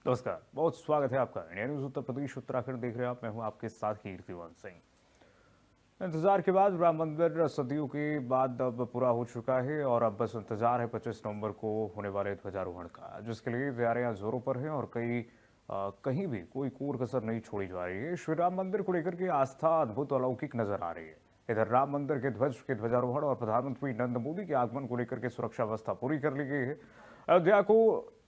नमस्कार, बहुत स्वागत है आपका इंडिया न्यूज उत्तर प्रदेश उत्तराखंड देख रहे हैं आप। मैं हूं आपके साथ कीर्तिवन सिंह। इंतजार के बाद राम मंदिर सदियों के बाद अब पूरा हो चुका है और अब बस इंतजार है 25 नवंबर को होने वाले ध्वजारोहण का, जिसके लिए तैयारियां जोरों पर हैं और कहीं भी कोई कोर कसर नहीं छोड़ी जा रही है। श्री राम मंदिर को लेकर के आस्था अद्भुत अलौकिक नजर आ रही है। इधर राम मंदिर के ध्वज के ध्वजारोहण और प्रधानमंत्री नरेंद्र मोदी के आगमन को लेकर के सुरक्षा व्यवस्था पूरी कर ली गई है। अयोध्या को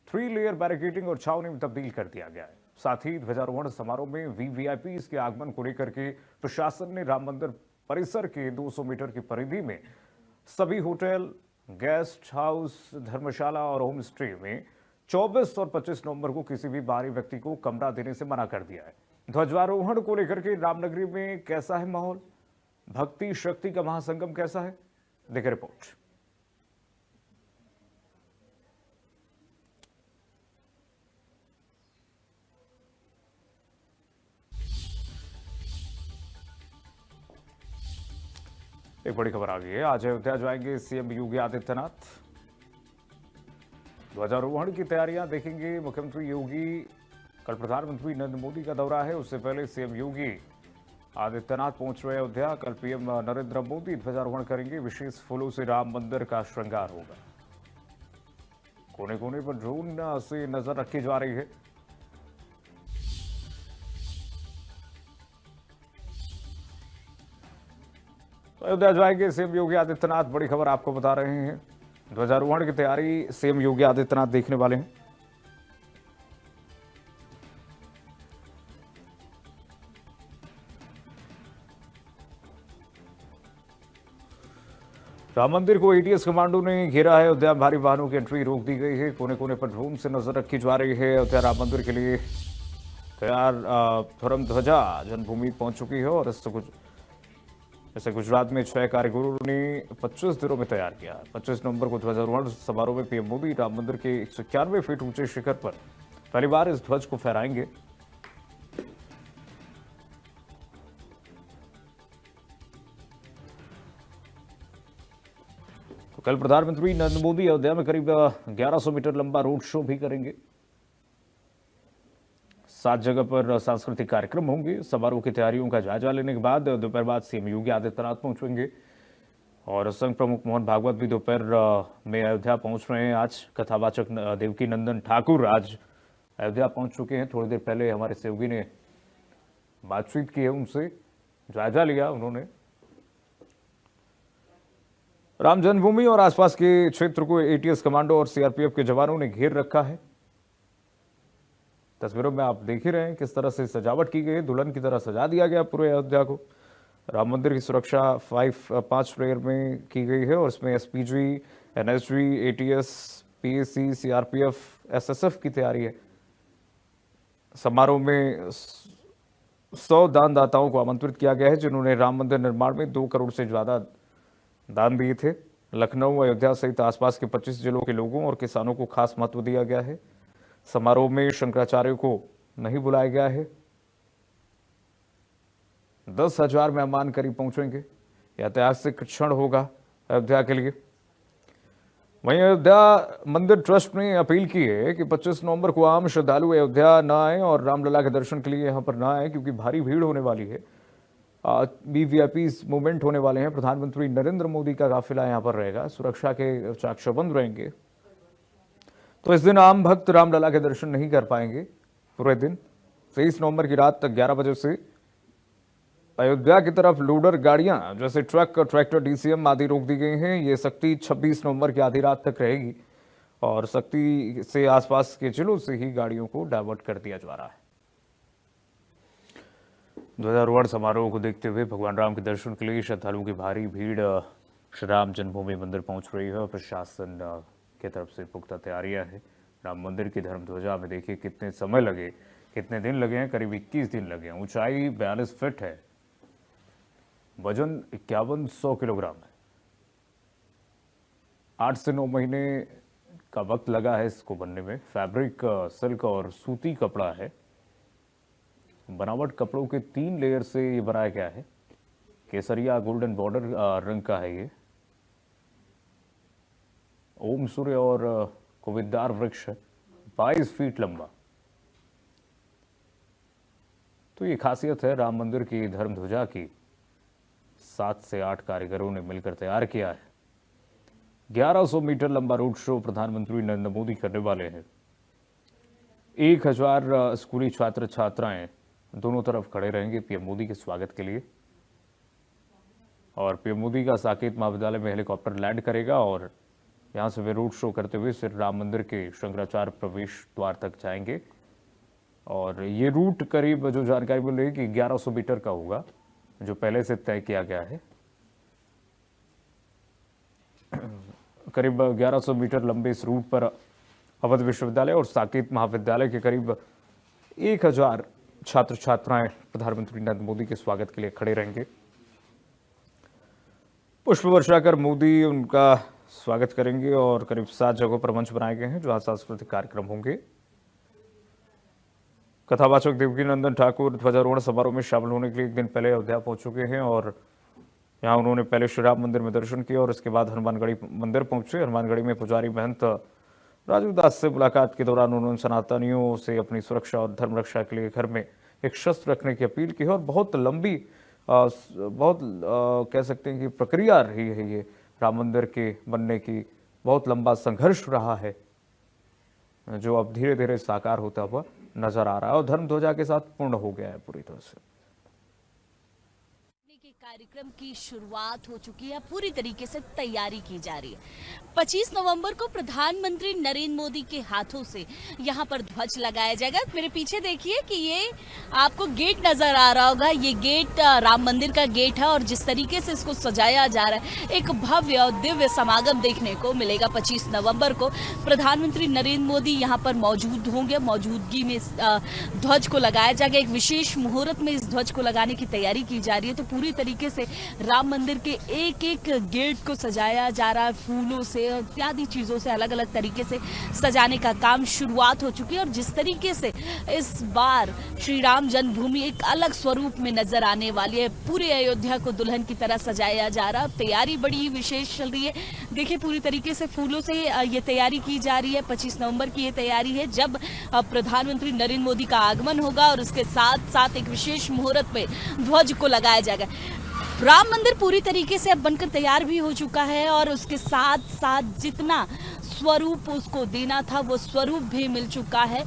3 लेयर बैरिकेडिंग और छावनी में तब्दील कर दिया गया है। साथ ही ध्वजारोहण समारोह में वीवीआईपी के आगमन को लेकर के प्रशासन ने राम मंदिर परिसर के 200 मीटर की परिधि में सभी होटल, गेस्ट हाउस, धर्मशाला और होम स्टे में 24 और 25 नवंबर को किसी भी बाहरी व्यक्ति को कमरा देने से मना कर दिया है। ध्वजारोहण को लेकर के रामनगरी में कैसा है माहौल, भक्ति शक्ति का महासंगम कैसा है, देखें रिपोर्ट। एक बड़ी खबर आ गई है। आज अयोध्या जाएंगे सीएम योगी आदित्यनाथ। ध्वजारोहण की तैयारियां देखेंगे मुख्यमंत्री योगी। कल प्रधानमंत्री नरेंद्र मोदी का दौरा है, उससे पहले सीएम योगी आदित्यनाथ पहुंच रहे अयोध्या। कल पीएम नरेंद्र मोदी ध्वजारोहण करेंगे। विशेष फूलों से राम मंदिर का श्रृंगार होगा। कोने कोने पर ड्रोन से नजर रखी जा रही है। अयोध्या जाएंगे सीएम योगी आदित्यनाथ, बड़ी खबर आपको बता रहे हैं। ध्वजारोहण की तैयारी सीएम योगी आदित्यनाथ देखने वाले हैं। राम मंदिर को एटीएस कमांडो ने घेरा है। अयोध्या में भारी वाहनों की एंट्री रोक दी गई है। कोने कोने पर ड्रोन से नजर रखी जा रही है। अयोध्या राम मंदिर के लिए तैयार धर्म ध्वजा जन्मभूमि पहुंच चुकी है और जैसे गुजरात में 6 कारीगरों ने 25 दिनों में तैयार किया। 25 नवंबर को ध्वजारोहण समारोह में पीएम मोदी राम मंदिर के 191 फीट ऊंचे शिखर पर पहली बार इस ध्वज को फहराएंगे। तो कल प्रधानमंत्री नरेंद्र मोदी अयोध्या में करीब 1100 मीटर लंबा रोड शो भी करेंगे। 7 जगह पर सांस्कृतिक कार्यक्रम होंगे। समारोह की तैयारियों का जायजा लेने के बाद दोपहर बाद सीएम योगी आदित्यनाथ पहुंचेंगे और संघ प्रमुख मोहन भागवत भी दोपहर में अयोध्या पहुंच रहे हैं। आज कथावाचक देवकी नंदन ठाकुर आज अयोध्या पहुंच चुके हैं। थोड़ी देर पहले हमारे सहयोगी ने बातचीत की है उनसे, जायजा लिया उन्होंने। राम जन्मभूमि और आसपास के क्षेत्र को एटीएस कमांडो और सीआरपीएफ के जवानों ने घेर रखा है। तस्वीरों में आप देख ही रहे हैं किस तरह से सजावट की गई है। दुल्हन की तरह सजा दिया गया पूरे अयोध्या को। राम मंदिर की सुरक्षा 5 लेयर में की गई है और इसमें SPG, NSG, ATS, PAC, CRPF, SSF की तैयारी है। समारोह में 100 दानदाताओं को आमंत्रित किया गया है जिन्होंने राम मंदिर निर्माण में 2 करोड़ से ज्यादा दान दिए थे। लखनऊ, अयोध्या सहित आसपास के 25 जिलों के लोगों और किसानों को खास महत्व दिया गया है। समारोह में शंकराचार्य को नहीं बुलाया गया है। 10,000 मेहमान करीब पहुंचेंगे। यह ऐतिहासिक क्षण होगा अयोध्या के लिए। वहीं अयोध्या मंदिर ट्रस्ट ने अपील की है कि 25 नवंबर को आम श्रद्धालु अयोध्या न आए और रामलला के दर्शन के लिए यहां पर न आए, क्योंकि भारी भीड़ होने वाली है। वीवीआईपी मूवमेंट होने वाले हैं। प्रधानमंत्री नरेंद्र मोदी का काफिला यहां पर रहेगा। सुरक्षा के चाकचौबंद रहेंगे, तो इस दिन आम भक्त रामलला के दर्शन नहीं कर पाएंगे पूरे दिन। 23 नवंबर की रात तक 11 बजे से अयोध्या की तरफ लोडर गाड़ियां जैसे ट्रक, ट्रैक्टर, डीसीएम आदि रोक दी गई हैं। ये सख्ती 26 नवंबर की आधी रात तक रहेगी और सख्ती से आसपास के जिलों से ही गाड़ियों को डायवर्ट कर दिया जा रहा है। ध्वजारोहण समारोह को देखते हुए भगवान राम के दर्शन के लिए श्रद्धालुओं की भारी भीड़ श्री राम जन्मभूमि मंदिर पहुंच रही है और प्रशासन की तरफ से पुख्ता तैयारियां है। राम मंदिर की धर्म ध्वजा में देखिए कितने समय लगे, कितने दिन लगे हैं। करीब 21 दिन लगे हैं। ऊंचाई 42 फीट है। वजन 5100 किलोग्राम है। 8 से 9 महीने का वक्त लगा है इसको बनने में। फैब्रिक सिल्क और सूती कपड़ा है। बनावट कपड़ों के 3 लेयर से ये बनाया गया है। केसरिया गोल्डन बॉर्डर रंग का है ये। ओम सूर्य और कुविदार वृक्ष 22 फीट लंबा। तो ये खासियत है राम मंदिर की धर्म ध्वजा की 7 से 8 कारीगरों ने मिलकर तैयार किया है। 1100 मीटर लंबा रोड शो प्रधानमंत्री नरेंद्र मोदी करने वाले हैं। 1000 स्कूली छात्र छात्राएं दोनों तरफ खड़े रहेंगे पीएम मोदी के स्वागत के लिए। और पीएम मोदी का साकेत महाविद्यालय में हेलीकॉप्टर लैंड करेगा और यहां से वे रोड शो करते हुए फिर राम मंदिर के शंकराचार्य प्रवेश द्वार तक जाएंगे। और ये रूट करीब जो जानकारी मिल रही है कि 1100 मीटर का होगा, जो पहले से तय किया गया है। करीब 1100 मीटर लंबे इस रूट पर अवध विश्वविद्यालय और साकेत महाविद्यालय के करीब 1000 छात्र छात्राएं प्रधानमंत्री नरेंद्र मोदी के स्वागत के लिए खड़े रहेंगे। पुष्प वर्षा कर मोदी उनका स्वागत करेंगे और करीब 7 जगहों पर मंच बनाए गए हैं जहां सांस्कृतिक कार्यक्रम होंगे। कथावाचक देवकी नंदन ठाकुर ध्वजारोहण समारोह में शामिल होने के लिए एक दिन पहले अयोध्या पहुंच चुके हैं और यहां उन्होंने पहले श्री राम मंदिर में दर्शन किया और इसके बाद हनुमानगढ़ी मंदिर पहुंचे। हनुमानगढ़ी में पुजारी महंत राजू दास से मुलाकात के दौरान उन्होंने सनातनियों से अपनी सुरक्षा और धर्म रक्षा के लिए घर में एक शस्त्र रखने की अपील की है। और बहुत लंबी कह सकते हैं कि प्रक्रिया रही है ये राम मंदिर के बनने की, बहुत लंबा संघर्ष रहा है जो अब धीरे धीरे साकार होता हुआ नजर आ रहा है और धर्म ध्वजा के साथ पूर्ण हो गया है पूरी तरह से। कार्यक्रम की शुरुआत हो चुकी है, पूरी तरीके से तैयारी की जा रही है। 25 नवंबर को प्रधानमंत्री नरेंद्र मोदी के हाथों से यहां पर ध्वज लगाया जाएगा। मेरे पीछे देखिए कि ये आपको गेट नजर आ रहा होगा, ये गेट राम मंदिर का गेट है और जिस तरीके से इसको सजाया जा रहा है, एक भव्य और दिव्य समागम देखने को मिलेगा। 25 नवंबर को प्रधानमंत्री नरेंद्र मोदी यहाँ पर मौजूद होंगे। मौजूदगी में ध्वज को लगाया जाएगा। एक विशेष मुहूर्त में इस ध्वज को लगाने की तैयारी की जा रही है। तो पूरी तरीके से राम मंदिर के एक एक गेट को सजाया जा रहा है, फूलों से इत्यादि चीजों से अलग अलग तरीके से सजाने का काम शुरुआत हो चुकी है। और जिस तरीके से इस बार श्री राम जन्मभूमि एक अलग स्वरूप में नजर आने वाली है, पूरे अयोध्या को दुल्हन की तरह सजाया जा रहा है। तैयारी बड़ी विशेष चल रही है। देखिए पूरी तरीके से फूलों से ये तैयारी की जा रही है। 25 नवंबर की ये तैयारी है जब प्रधानमंत्री नरेंद्र मोदी का आगमन होगा और उसके साथ साथ एक विशेष मुहूर्त में ध्वज को लगाया जाएगा। राम मंदिर पूरी तरीके से अब बनकर तैयार भी हो चुका है और उसके साथ साथ जितना स्वरूप उसको देना था वो स्वरूप भी मिल चुका है।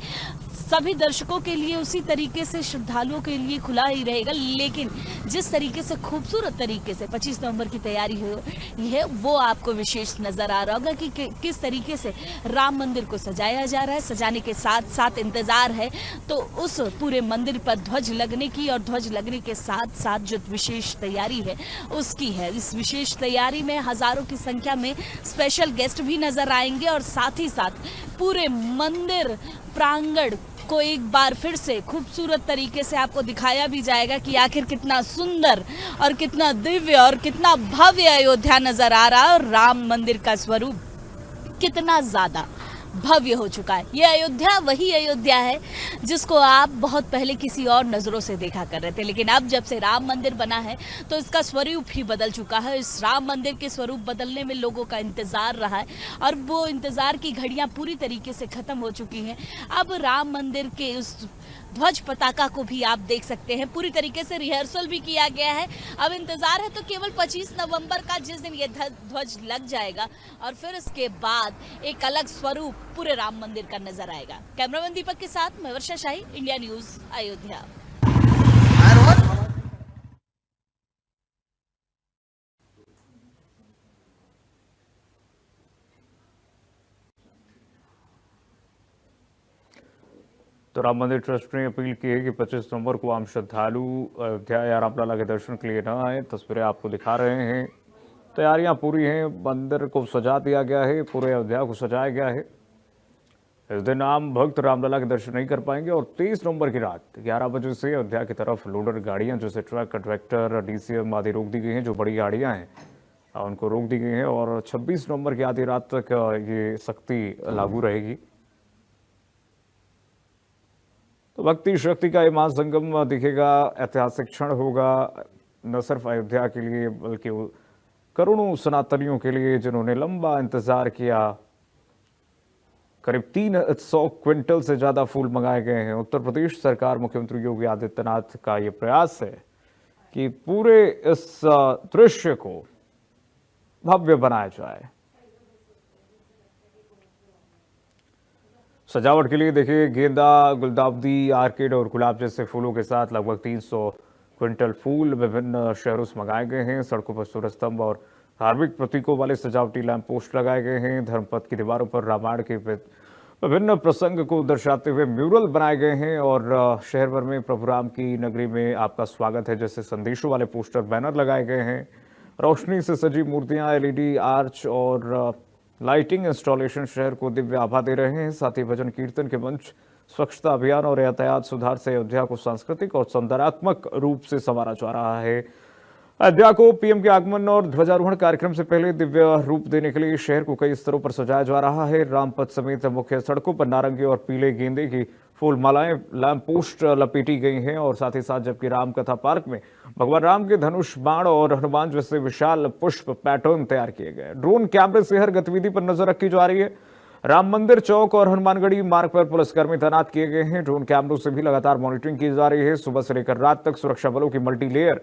सभी दर्शकों के लिए उसी तरीके से, श्रद्धालुओं के लिए खुला ही रहेगा। लेकिन जिस तरीके से खूबसूरत तरीके से 25 नवंबर की तैयारी है वो आपको विशेष नजर आ रहा होगा कि किस तरीके से राम मंदिर को सजाया जा रहा है। सजाने के साथ साथ इंतजार है तो उस पूरे मंदिर पर ध्वज लगने की, और ध्वज लगने के साथ साथ जो विशेष तैयारी है उसकी है। इस विशेष तैयारी में हजारों की संख्या में स्पेशल गेस्ट भी नजर आएंगे और साथ ही साथ पूरे मंदिर प्रांगण को एक बार फिर से खूबसूरत तरीके से आपको दिखाया भी जाएगा कि आखिर कितना सुंदर और कितना दिव्य और कितना भव्य अयोध्या नजर आ रहा है और राम मंदिर का स्वरूप कितना ज्यादा भव्य हो चुका है। ये अयोध्या वही अयोध्या है जिसको आप बहुत पहले किसी और नज़रों से देखा कर रहे थे, लेकिन अब जब से राम मंदिर बना है तो इसका स्वरूप ही बदल चुका है। इस राम मंदिर के स्वरूप बदलने में लोगों का इंतज़ार रहा है और वो इंतज़ार की घड़ियां पूरी तरीके से ख़त्म हो चुकी हैं। अब राम मंदिर के उस ध्वज पताका को भी आप देख सकते हैं, पूरी तरीके से रिहर्सल भी किया गया है। अब इंतजार है तो केवल 25 नवंबर का, जिस दिन ये ध्वज लग जाएगा और फिर इसके बाद एक अलग स्वरूप पूरे राम मंदिर का नजर आएगा। कैमरामैन दीपक के साथ मैं वर्षा शाही, इंडिया न्यूज, अयोध्या। तो राम मंदिर ट्रस्ट ने अपील की है कि 25 नवंबर को आम श्रद्धालु अयोध्या या रामलला के दर्शन के लिए न आए। तस्वीरें आपको दिखा रहे हैं, तैयारियां पूरी हैं, मंदिर को सजा दिया गया है, पूरे अयोध्या को सजाया गया है। इस दिन आम भक्त रामलला के दर्शन नहीं कर पाएंगे और 23 नवंबर की रात 11 बजे से अयोध्या की तरफ लोडर गाड़ियां जैसे ट्रक, ट्रैक्टर, डीसीएम आदि रोक दी गई हैं। जो बड़ी गाड़ियां हैं उनको रोक दी गई हैं और 26 नवंबर की आधी रात तक ये सख्ती लागू रहेगी। तो भक्ति शक्ति का ये महासंगम दिखेगा, ऐतिहासिक क्षण होगा न सिर्फ अयोध्या के लिए बल्कि करोड़ों सनातनियों के लिए जिन्होंने लंबा इंतजार किया। करीब 300 क्विंटल से ज्यादा फूल मंगाए गए हैं। उत्तर प्रदेश सरकार मुख्यमंत्री योगी आदित्यनाथ का ये प्रयास है कि पूरे इस दृश्य को भव्य बनाया जाए। सजावट के लिए देखिए गेंदा, गुलदाउदी, आर्किड और गुलाब जैसे फूलों के साथ लगभग 300 क्विंटल फूल विभिन्न शहरों से मंगाए गए हैं। सड़कों पर सूर्य स्तंभ और धार्मिक प्रतीकों वाले सजावटी लैंप पोस्ट लगाए गए हैं। धर्मपथ की दीवारों पर रामायण के विभिन्न प्रसंग को दर्शाते हुए म्यूरल बनाए गए हैं और शहर भर में प्रभु राम की नगरी में आपका स्वागत है जैसे संदेशों वाले पोस्टर बैनर लगाए गए हैं। रोशनी से सजी मूर्तियां, एलईडी आर्च और लाइटिंग इंस्टॉलेशन शहर को दिव्य आभा दे रहे हैं। साथ ही भजन कीर्तन के मंच, स्वच्छता अभियान और यातायात सुधार से अयोध्या को सांस्कृतिक और सौंदर्यात्मक रूप से संवारा जा रहा है। अयोध्या को पीएम के आगमन और ध्वजारोहण कार्यक्रम से पहले दिव्य रूप देने के लिए शहर को कई स्तरों पर सजाया जा रहा है। रामपथ समेत मुख्य सड़कों पर नारंगी और पीले गेंदे की फूल मालाएं, लैंप पोस्ट लपेटी गई हैं और साथ ही साथ जबकि राम कथा पार्क में भगवान राम के धनुष, बाण और हनुमान जैसे विशाल पुष्प पैटर्न तैयार किए गए। ड्रोन कैमरे से हर गतिविधि पर नजर रखी जा रही है। राम मंदिर चौक और हनुमानगढ़ी मार्ग पर पुलिसकर्मी तैनात किए गए हैं। ड्रोन कैमरों से भी लगातार मॉनिटरिंग की जा रही है। सुबह से लेकर रात तक सुरक्षा बलों की मल्टी लेयर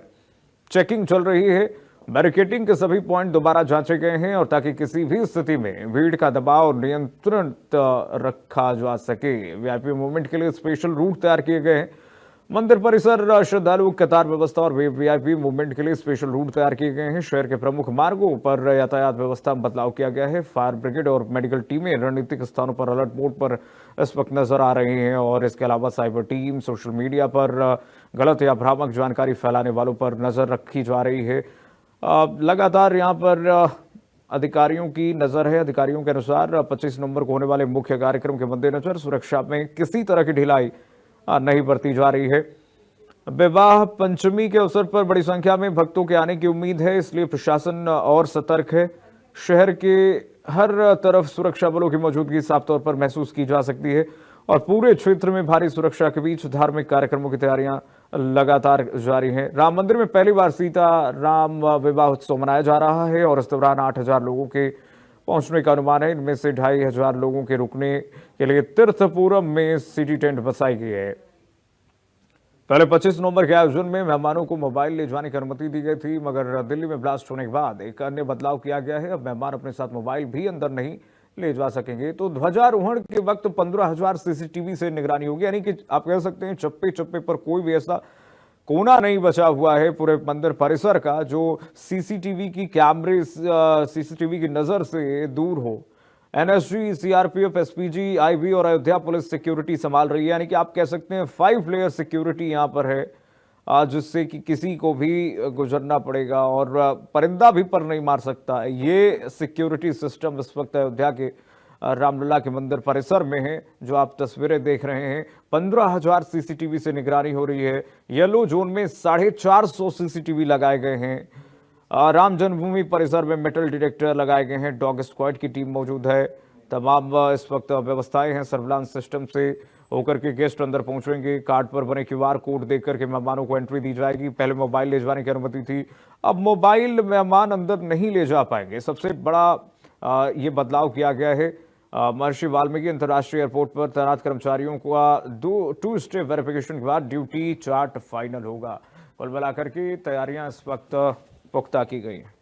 चेकिंग चल रही है। बैरिकेडिंग के सभी पॉइंट दोबारा जांचे गए हैं और ताकि किसी भी स्थिति में भीड़ का दबाव नियंत्रित रखा जा सके। वीआईपी मूवमेंट के लिए स्पेशल रूट तैयार किए गए हैं। मंदिर परिसर, श्रद्धालु कतार व्यवस्था और वीआईपी मूवमेंट के लिए स्पेशल रूट तैयार किए गए हैं। शहर के प्रमुख मार्गों पर यातायात व्यवस्था में बदलाव किया गया है। फायर ब्रिगेड और मेडिकल टीमें रणनीतिक स्थानों पर अलर्ट मोड पर इस वक्त नजर आ रही हैं और इसके अलावा साइबर टीम सोशल मीडिया पर गलत या भ्रामक जानकारी फैलाने वालों पर नजर रखी जा रही है। लगातार यहाँ पर अधिकारियों की नजर है। अधिकारियों के अनुसार 25 नवंबर को होने वाले मुख्य कार्यक्रम के मद्देनजर सुरक्षा में किसी तरह की ढिलाई नहीं बरती जा रही है। विवाह पंचमी के अवसर पर बड़ी संख्या में भक्तों के आने की उम्मीद है, इसलिए प्रशासन और सतर्क है। शहर के हर तरफ सुरक्षा बलों की मौजूदगी साफ तौर पर महसूस की जा सकती है और पूरे क्षेत्र में भारी सुरक्षा के बीच धार्मिक कार्यक्रमों की तैयारियां लगातार जारी हैं। राम मंदिर में पहली बार सीता राम विवाह उत्सव मनाया जा रहा है और इस दौरान 8,000 लोगों के पहुंचने का अनुमान है। इनमें से 2,500 लोगों के रुकने के लिए तीर्थपुरम में सिटी टेंट बसाई गई है। पहले 25 नवंबर के आयोजन में मेहमानों को मोबाइल ले जाने की अनुमति दी गई थी, मगर दिल्ली में ब्लास्ट होने के बाद एक अन्य बदलाव किया गया है। अब मेहमान अपने साथ मोबाइल भी अंदर नहीं ले जा सकेंगे। तो ध्वजारोहण के वक्त 15,000 सीसीटीवी से निगरानी होगी, यानी कि आप कह सकते हैं चप्पे चप्पे पर कोई भी ऐसा कोना नहीं बचा हुआ है पूरे मंदिर परिसर का जो सीसीटीवी की नजर से दूर हो। एनएसजी, सीआरपीएफ, एसपीजी, आईबी और अयोध्या पुलिस सिक्योरिटी संभाल रही है, यानी कि आप कह सकते हैं 5 लेयर सिक्योरिटी यहां पर है, जिससे कि किसी को भी गुजरना पड़ेगा और परिंदा भी पर नहीं मार सकता। ये सिक्योरिटी सिस्टम इस वक्त अयोध्या के रामलला के मंदिर परिसर में है, जो आप तस्वीरें देख रहे हैं। 15,000 सीसीटीवी से निगरानी हो रही है। येलो जोन में 450 सीसीटीवी लगाए गए हैं। राम जन्मभूमि परिसर में मेटल डिटेक्टर लगाए गए हैं। डॉग स्क्वाड की टीम मौजूद है। तमाम इस वक्त व्यवस्थाएं हैं। सर्विलांस सिस्टम से होकर के गेस्ट अंदर पहुंचेंगे। कार्ड पर बने क्यूआर कोड देख करके मेहमानों को एंट्री दी जाएगी। पहले मोबाइल ले जाने की अनुमति थी, अब मोबाइल मेहमान अंदर नहीं ले जा पाएंगे। सबसे बड़ा ये बदलाव किया गया है। महर्षि वाल्मीकि अंतर्राष्ट्रीय एयरपोर्ट पर तैनात कर्मचारियों का 2 स्टेप वेरिफिकेशन के बाद ड्यूटी चार्ट फाइनल होगा। कुल मिलाकर के तैयारियां इस वक्त पुख्ता की गई हैं।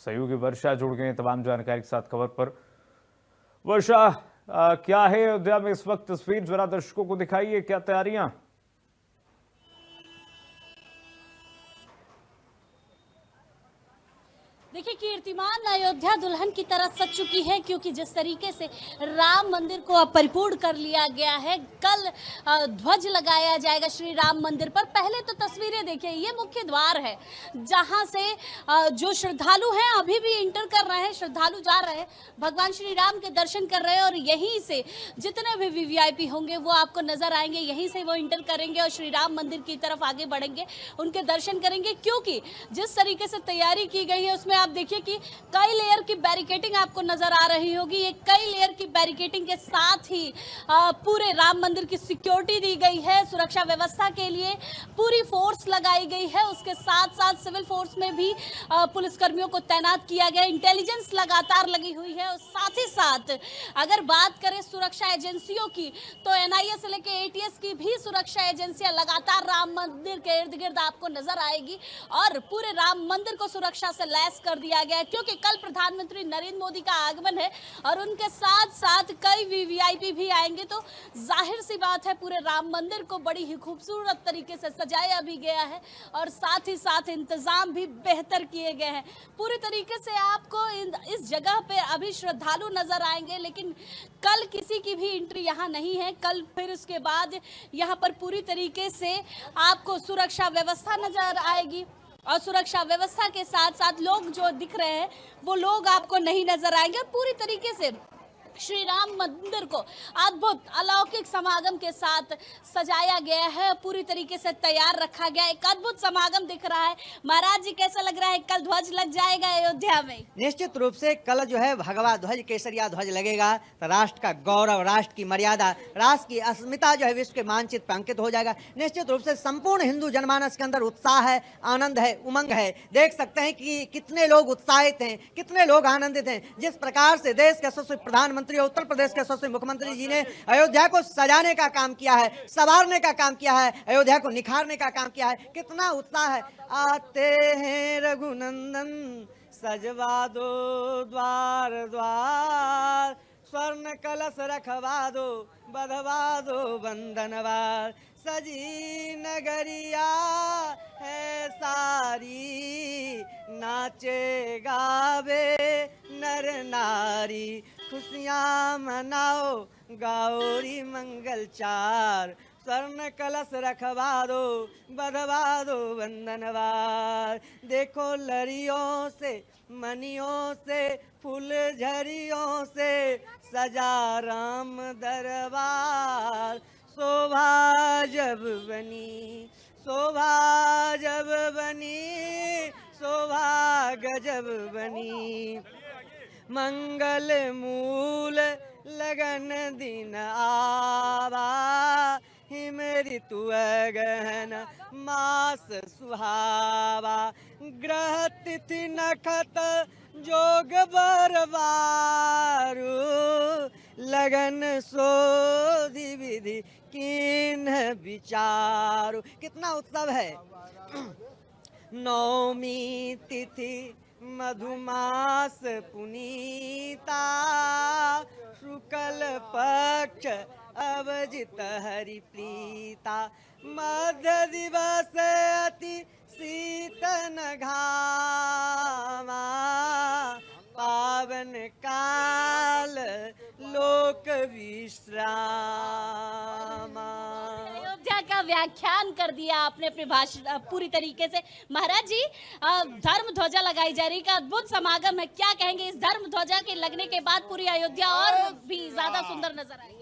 सहयोगी वर्षा जुड़ गए तमाम जानकारी के साथ खबर पर। वर्षा, क्या है अयोध्या में इस वक्त तस्वीर, जरा दर्शकों को दिखाइए, क्या तैयारियां? देखिए, कीर्तिमान अयोध्या दुल्हन की तरह सज चुकी है, क्योंकि जिस तरीके से राम मंदिर को अब परिपूर्ण कर लिया गया है। कल ध्वज लगाया जाएगा श्री राम मंदिर पर। पहले तो तस्वीरें देखिए, ये मुख्य द्वार है जहां से जो श्रद्धालु हैं अभी भी इंटर कर रहे हैं। श्रद्धालु जा रहे हैं, भगवान श्री राम के दर्शन कर रहे हैं और यहीं से जितने भी वीवीआईपी होंगे वो आपको नजर आएंगे। यहीं से वो इंटर करेंगे और श्री राम मंदिर की तरफ आगे बढ़ेंगे, उनके दर्शन करेंगे। क्योंकि जिस तरीके से तैयारी की गई है उसमें आप देखिए कि कई लेयर की बैरिकेडिंग आपको नजर आ रही होगी। ये कई लेयर की बैरिकेडिंग के साथ ही पूरे राम मंदिर की सिक्योरिटी दी गई है। सुरक्षा व्यवस्था के लिए पूरी फोर्स लगाई गई है। उसके साथ साथ सिविल फोर्स में भी पुलिसकर्मियों को तैनात किया गया। इंटेलिजेंस लगातार लगी हुई है। और साथ ही साथ अगर बात करें सुरक्षा एजेंसियों की, तो एनआईए से लेकर एटीएस की भी सुरक्षा एजेंसियां लगातार राम मंदिर के इर्द गिर्द आपको नजर आएगी। और पूरे राम मंदिर को सुरक्षा से लैस कर दिया गया है, क्योंकि कल प्रधानमंत्री नरेंद्र मोदी का आगमन है और उनके साथ साथ कई वीवीआईपी भी आएंगे। तो जाहिर सी बात है पूरे राम मंदिर को बड़ी ही खूबसूरत तरीके से सजाया भी गया है और साथ ही साथ इंतजाम भी बेहतर किए गए हैं। पूरी तरीके से आपको इस जगह पे अभी श्रद्धालु नजर आएंगे, लेकिन कल किसी की भी एंट्री यहाँ नहीं है। कल फिर उसके बाद यहाँ पर पूरी तरीके से आपको सुरक्षा व्यवस्था नजर आएगी और सुरक्षा व्यवस्था के साथ साथ लोग जो दिख रहे हैं वो लोग आपको नहीं नजर आएंगे। और पूरी तरीके से श्री राम मंदिर को अद्भुत अलौकिक समागम के साथ सजाया गया है, पूरी तरीके से तैयार रखा गया। एक अद्भुत समागम दिख रहा है। महाराज जी, कैसा लग रहा है? कल ध्वज लग जाएगा अयोध्या में? निश्चित रूप से कल जो है भगवा ध्वज, केसरिया ध्वज लगेगा तो राष्ट्र का गौरव, राष्ट्र की मर्यादा, राष्ट्र की अस्मिता जो है विश्व के मानचित्र पर अंकित हो जाएगा। निश्चित रूप से संपूर्ण हिंदू जनमानस के अंदर उत्साह है, आनंद है, उमंग है। देख सकते हैं कि कितने लोग उत्साहित हैं, कितने लोग आनंदित हैं। जिस प्रकार से देश के यशस्वी प्रधानमंत्री, उत्तर प्रदेश के यशस्वी मुख्यमंत्री जी ने अयोध्या को सजाने का काम किया है, संवारने का काम किया है, अयोध्या को निखारने का काम किया है। कितना उत्साह है। आते हैं रघुनंदन सजवा दो द्वार द्वार, स्वर्ण कलश रखवा दो, बधवा दो बंधनवार। सजी नगरिया है सारी, नाचे गावे नर नारी। खुशियाँ मनाओ गौरी मंगल चार, स्वर्ण कलश रखवा दो, बधवा दो बंधनवार। देखो लरियों से, मनियों से, फूल झरियों से सजा राम दरबार। शोभा जब बनी, शोभा जब बनी, शोभा गजब बनी। मंगल मूल लगन दिन आवा, हिम ऋतु गहन मास सुहावा। ग्रह तिथि नखत जोग बरवारू, लगन सोधि विधि कीन विचारू। कितना उत्सव है। नौमी तिथि मधुमास पुनीता, शुक्ल पक्ष अवजित हरि प्रीता। मध्य दिवस अति शीतन घामा, पावन काल लोक विश्रामा। अयोध्या का व्याख्यान कर दिया आपने अपने भाषण पूरी तरीके से। महाराज जी, धर्म ध्वजा लगाई जा रही, का अद्भुत समागम है, क्या कहेंगे? इस धर्म ध्वजा के लगने के बाद पूरी अयोध्या और भी ज्यादा सुंदर नजर आएगी।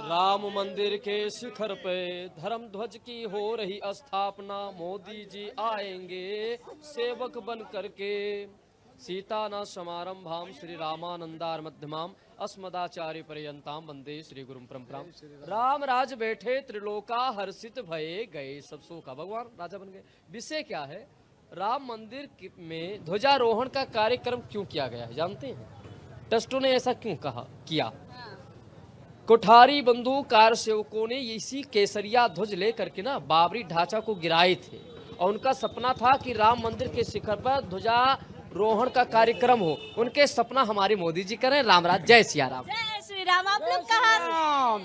राम मंदिर के शिखर पे धर्म ध्वज की हो रही स्थापना। मोदी जी आएंगे सेवक बन करके। सीता न समारंभाम श्री रामानंदार मध्यमाम अस्मदाचार्य पर्यंताम वंदे श्री गुरुम परंपराम। राम राज बैठे त्रिलोका हर्षित भये गए सब शोका। भगवान राजा बन गए। विषय क्या है? राम मंदिर में ध्वजारोहण का कार्यक्रम क्यों किया गया है जानते हैं? ट्रस्टों ने ऐसा क्यों किया? कोठारी बंधु कार सेवकों ने इसी केसरिया ध्वज लेकर के ना बाबरी ढांचा को गिराए थे और उनका सपना था कि राम मंदिर के शिखर पर ध्वजारोहण का कार्यक्रम हो। उनके सपना हमारे मोदी जी करें। राम राज, जय सिया राम। जय श्री राम। आप लोग कहाँ से?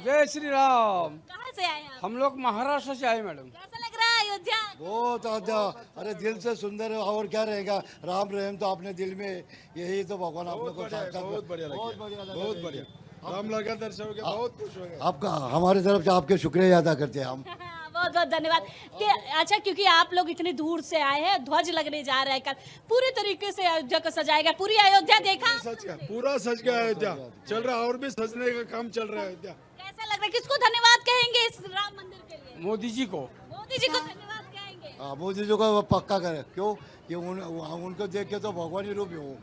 जय श्री राम। कहाँ से आए हैं? हम लोग महाराष्ट्र से आए मैडम। कैसा लग रहा है अयोध्या? बहुत अच्छा, अरे दिल से सुंदर है और क्या रहेगा। राम रहम तो अपने दिल में, यही तो भगवान आपने को साक्षात। बहुत बढ़िया लगा, बहुत बढ़िया। राम लगा दर्शन हो गया, बहुत खुश हो गए। आपका हमारे तरफ से आपके शुक्रिया अदा करते हैं हम। बहुत बहुत धन्यवाद। अच्छा, क्योंकि आप लोग इतनी दूर से आए हैं, ध्वज लगने जा रहा है कल, पूरी तरीके से अयोध्या को सजाएगा। पूरी अयोध्या देखा? सच गया, पूरा सच गया अयोध्या। चल रहा है और भी सजने का काम चल रहा है अयोध्या। कैसा लग रहा है? किसको धन्यवाद कहेंगे इस राम मंदिर के लिए? मोदी जी को। मोदी जी को धन्यवाद कहेंगे। मोदी जी को पक्का करें। क्यों? ये उनको देख के तो भगवान ही रूप हो,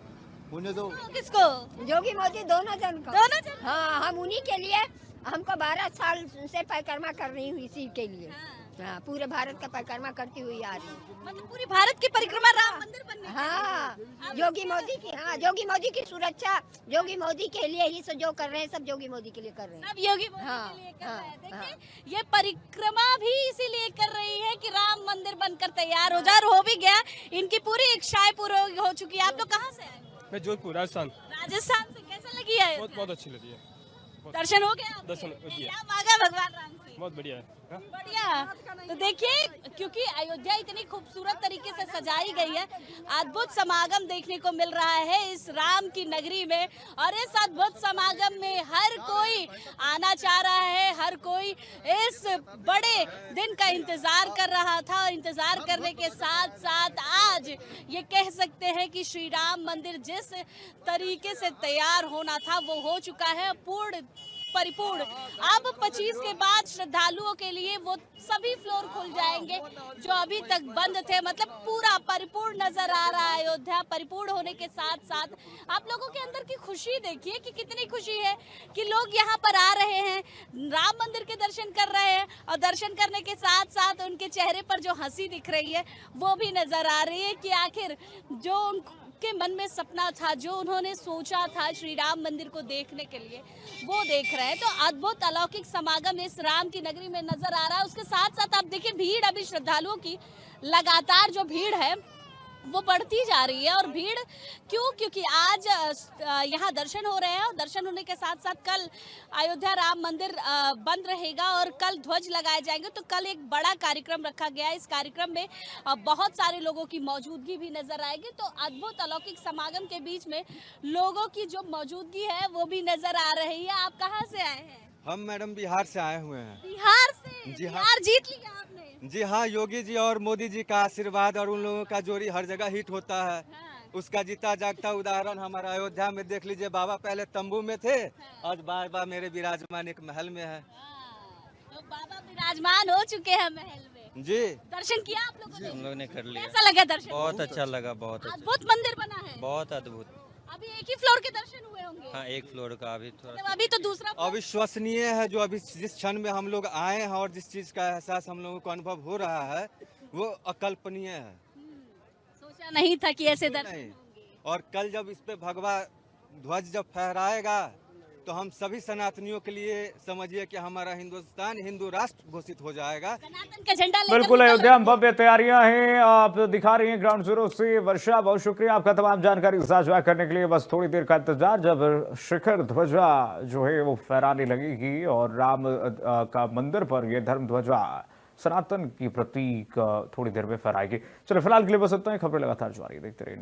उन्हें तो किसको? जोगी मोदी दोनों जन को। दोनों जन? हाँ, हम उन्हीं के लिए, हमको 12 साल से परिक्रमा कर रही हूँ इसी के लिए। हाँ, पूरे भारत का परिक्रमा करती हुई आ रही हूँ। मतलब पूरी भारत की परिक्रमा राम मंदिर बनने के हाँ, जोगी मोदी की, हाँ, जोगी मोदी की सुरक्षा, जोगी मोदी के लिए ही जो कर रहे हैं, सब जोगी मोदी के लिए कर रहे हैं। सब योगी मोदी हाँ, के लिए कर हाँ, रहे हैं। देखिए, हाँ। ये परिक्रमा भी इसीलिए कर रही है कि राम मंदिर बनकर तैयार हो जाए, और हो भी गया। इनकी पूरी इच्छाएं पूरी हो चुकी है। आप लोग कहाँ से आए? मैं जोधपुर राजस्थान। राजस्थान से। कैसा लगी है? बहुत अच्छी लगी है। दर्शन हो गया आपके? दर्शन हो गया। क्या मांगा भगवान राम से? बहुत बढ़िया है। बढ़िया। तो देखिए, क्योंकि अयोध्या इतनी खूबसूरत तरीके से सजाई गई है, अद्भुत समागम देखने को मिल रहा है इस राम की नगरी में, और इस अद्भुत समागम में हर कोई आना चाह रहा है, हर कोई इस बड़े दिन का इंतजार कर रहा था, और इंतजार करने के साथ साथ आज ये कह सकते हैं कि श्री राम मंदिर जिस तरीके से तैयार होना था वो हो चुका है परिपूर्ण। अब 25 के बाद श्रद्धालुओं के लिए वो सभी फ्लोर खुल जाएंगे जो अभी तक बंद थे। मतलब पूरा परिपूर्ण नजर आ रहा है अयोध्या। परिपूर्ण होने के साथ साथ आप लोगों के अंदर की खुशी देखिए कि कितनी खुशी है कि लोग यहाँ पर आ रहे हैं, राम मंदिर के दर्शन कर रहे हैं, और दर्शन करने के साथ साथ उनके चेहरे पर जो हंसी दिख रही है वो भी नजर आ रही है कि आखिर जो के मन में सपना था, जो उन्होंने सोचा था श्री राम मंदिर को देखने के लिए, वो देख रहे हैं। तो अद्भुत अलौकिक समागम इस राम की नगरी में नजर आ रहा है। उसके साथ साथ आप देखिए भीड़, अभी श्रद्धालुओं की लगातार जो भीड़ है वो बढ़ती जा रही है। और भीड़ क्यों? क्योंकि आज यहाँ दर्शन हो रहे हैं, और दर्शन होने के साथ साथ कल अयोध्या राम मंदिर बंद रहेगा और कल ध्वज लगाए जाएंगे। तो कल एक बड़ा कार्यक्रम रखा गया है। इस कार्यक्रम में बहुत सारे लोगों की मौजूदगी भी नजर आएगी। तो अद्भुत अलौकिक समागम के बीच में लोगों की जो मौजूदगी है वो भी नजर आ रही है। आप कहाँ से आए हैं? हम मैडम बिहार से आए हुए हैं। बिहार से? जी हाँ। बिहार जीत लिया आपने? जी हाँ, योगी जी और मोदी जी का आशीर्वाद और उन लोगों का जोड़ी हर जगह हिट होता है। हाँ। उसका जीता जागता उदाहरण हमारा अयोध्या में देख लीजिए। बाबा पहले तंबू में थे, आज बाबा मेरे विराजमान एक महल में है। तो बाबा विराजमान हो चुके हैं महल में। जी, दर्शन किया आप लोगों ने? हम लोग ने कर लिया। कैसा लगा दर्शन? बहुत अच्छा लगा, बहुत अच्छा, अद्भुत मंदिर बना है। बहुत अद्भुत। अभी एक ही फ्लोर के दर्शन हुए होंगे? हाँ, एक फ्लोर का अभी थोड़ा मतलब अभी तो दूसरा फ्लोर। अविश्वसनीय है जो अभी जिस क्षण में हम लोग आए हैं और जिस चीज का एहसास हम लोगों को अनुभव हो रहा है वो अकल्पनीय है। सोचा नहीं था कि ऐसे दर्शन नहीं। होंगे। और कल जब इस पे भगवा ध्वज जब फहराएगा तो हम सभी सनातनियों के लिए समझिए कि हमारा हिंदुस्तान हिंदू राष्ट्र घोषित हो जाएगा। सनातन का झंडा लेकर बिल्कुल, निकल अयोध्या में रहे भव्य तैयारियां हैं, आप दिखा रही हैं ग्राउंड जीरो से। वर्षा, बहुत शुक्रिया आपका तमाम जानकारी साझा करने के लिए। बस थोड़ी देर का इंतजार, जब शिखर ध्वजा जो है वो फहराने लगेगी और राम का मंदिर पर यह धर्म ध्वजा सनातन की प्रतीक थोड़ी देर में फहराएगी। चलो फिलहाल के लिए बस इतना ही। खबरें लगातार जारी, देखते रहिए।